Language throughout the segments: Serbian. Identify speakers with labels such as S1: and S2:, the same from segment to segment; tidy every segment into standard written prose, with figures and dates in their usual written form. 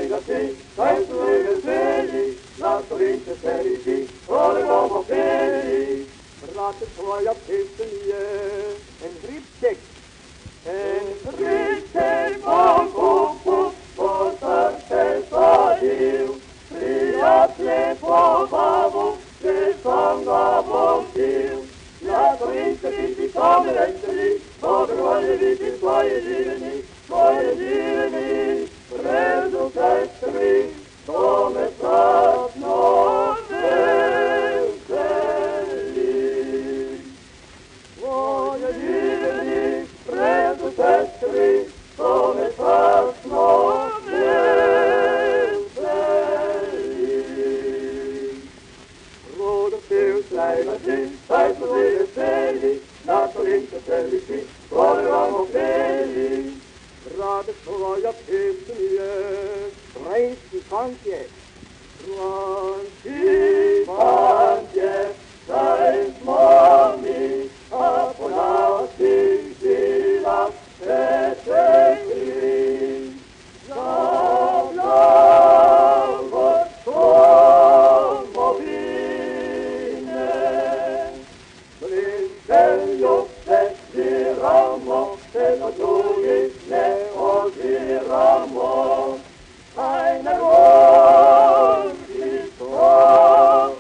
S1: legacy, time to live is daily, not to reach the charity, all the love of daily. Raad het voor je pistolier, en grieptek. En grieptek van koekoek, voor het stadiel. Priat le voor babbel, de zang of ziel. Ja, to reach the city, come and enter, for the one that is for your journey, for your journey. Resultaten, som het snart når frälsning. Varje journey, resultaten, som ett snart når frälsning. Råden till släglartid, taj så blir det färdig, natt och inte färdig, var det ram och färdig. Radet voor je pistolier, Reinski Pantje. Reinski Pantje, zijn mami, apolati, silas, het ekri. Zabla wordt kom op binnen. Blinken jop, zet die rammer, zet dat logisch, Ramo, eine Wort ist vor,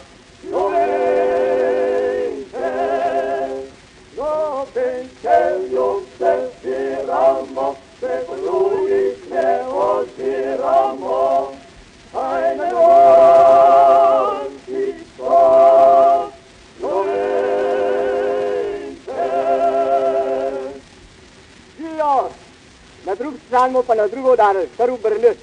S1: Lobenkel, Josef, Ramo, Psychologisch, Neos, Ramo, eine Wort ist vor, Ja, na drugu stranu pa na drugo dan, staru brnut.